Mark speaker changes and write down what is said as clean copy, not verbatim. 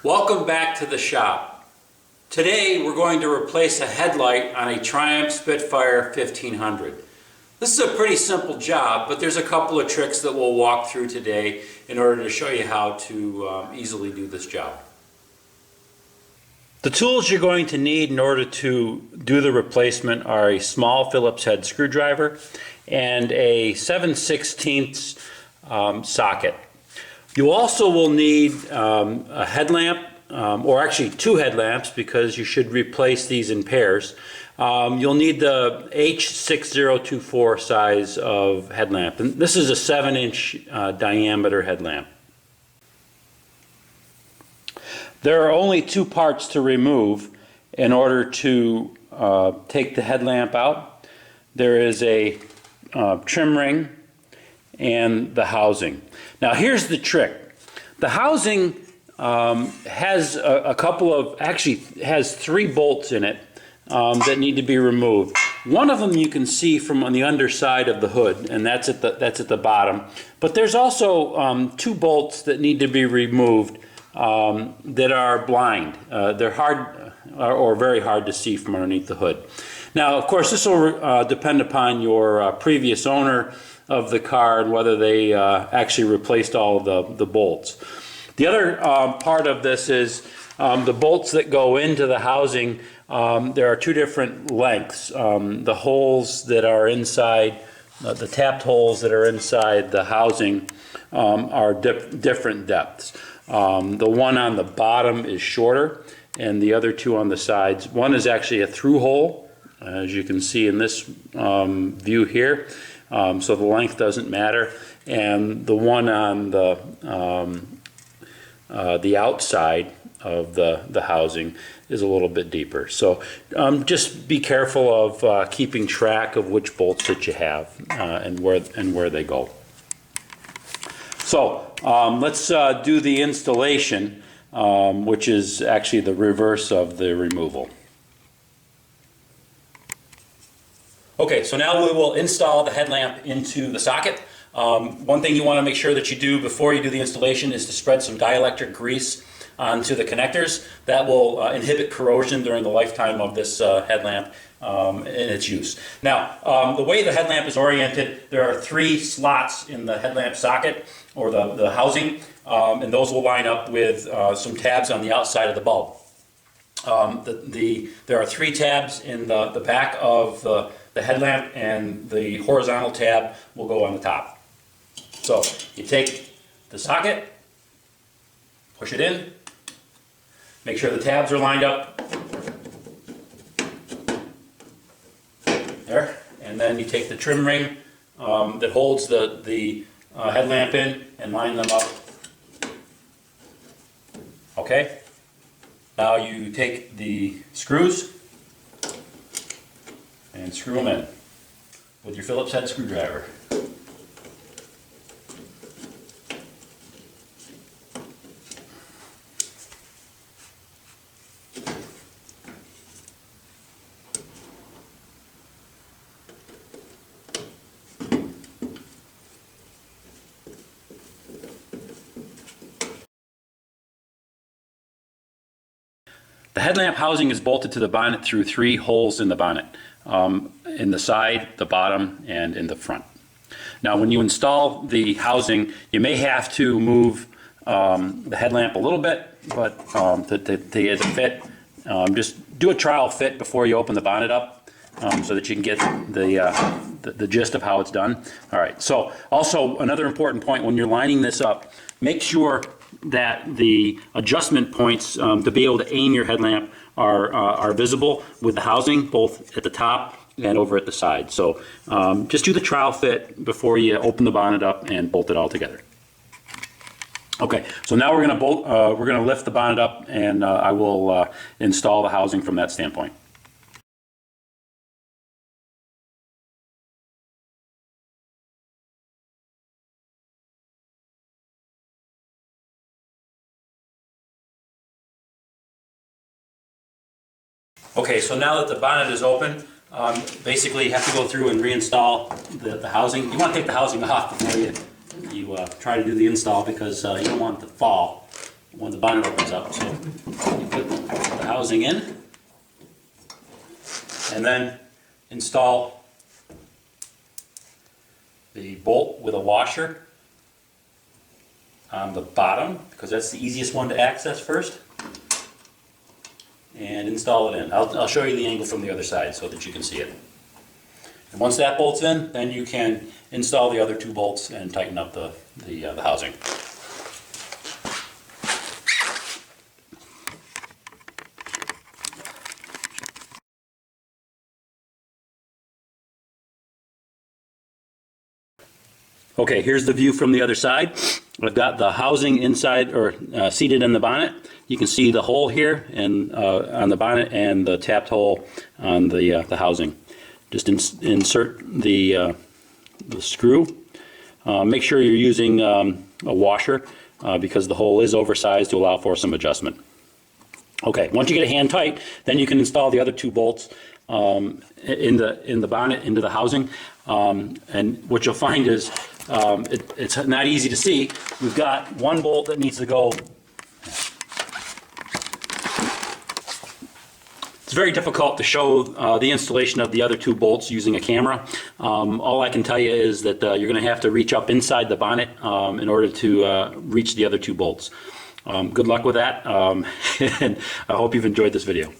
Speaker 1: Welcome back to the shop. Today we're going to replace a headlight on a Triumph Spitfire 1500. This is a pretty simple job, but there's a couple of tricks that we'll walk through today in order to show you how to easily do this job. The tools you're going to need in order to do the replacement are a small Phillips head screwdriver and a 7/16 socket. You also will need a headlamp, or actually two headlamps because you should replace these in pairs. You'll need the H-6024 size of headlamp, and this is a 7-inch diameter headlamp. There are only two parts to remove in order to take the headlamp out. There is a trim ring and the housing. Now here's the trick. The housing has has 3 bolts in it that need to be removed. One of them you can see from on the underside of the hood, and that's at the bottom. But there's also 2 bolts that need to be removed that are blind. They're hard or very hard to see from underneath the hood. Now, of course, this will depend upon your previous owner of the car and whether they actually replaced all of the bolts. The other part of this is the bolts that go into the housing. There are 2 different lengths. The holes that are inside, the tapped holes that are inside the housing are different depths. The one on the bottom is shorter, and the other 2 on the sides. One is actually a through hole, as you can see in this view here. So the length doesn't matter, and the one on the outside of the housing is a little bit deeper. So just be careful of keeping track of which bolts that you have and where they go. So let's do the installation, which is actually the reverse of the removal. Okay, so now we will install the headlamp into the socket. One thing you want to make sure that you do before you do the installation is to spread some dielectric grease onto the connectors. That will inhibit corrosion during the lifetime of this headlamp in its use. Now, the way the headlamp is oriented, there are 3 slots in the headlamp socket, or the housing, and those will line up with some tabs on the outside of the bulb. There are 3 tabs in the back of the headlamp, and the horizontal tab will go on the top. So you take the socket, push it in, make sure the tabs are lined up there, and then you take the trim ring that holds the headlamp in and line them up. Okay, now you take the screws and screw them in with your Phillips head screwdriver. The headlamp housing is bolted to the bonnet through 3 holes in the bonnet, in the side, the bottom, and in the front. Now when you install the housing, you may have to move the headlamp a little bit, but to get it to fit, just do a trial fit before you open the bonnet up, so that you can get the gist of how it's done. All right, so also another important point when you're lining this up, make sure that the adjustment points to be able to aim your headlamp are visible with the housing, both at the top and over at the side. So just do the trial fit before you open the bonnet up and bolt it all together. Okay, so now we're going to lift the bonnet up, and I will install the housing from that standpoint. Okay, so now that the bonnet is open, basically you have to go through and reinstall the housing. You want to take the housing off before you try to do the install, because you don't want it to fall. when the bonnet opens up. So you put the housing in, and then install the bolt with a washer on the bottom, because that's the easiest one to access first, and install it in. I'll show you the angle from the other side so that you can see it. And once that bolt's in, then you can install the other two bolts and tighten up the housing. Okay, here's the view from the other side. I've got the housing inside, or seated in the bonnet. You can see the hole here and on the bonnet, and the tapped hole on the housing. Just insert the screw. Make sure you're using a washer because the hole is oversized to allow for some adjustment. Okay, once you get it hand tight, then you can install the other two bolts in the bonnet into the housing. And what you'll find is it's not easy to see. We've got one bolt that needs to go. It's very difficult to show the installation of the other two bolts using a camera. All I can tell you is that you're going to have to reach up inside the bonnet in order to reach the other two bolts. Good luck with that, and I hope you've enjoyed this video.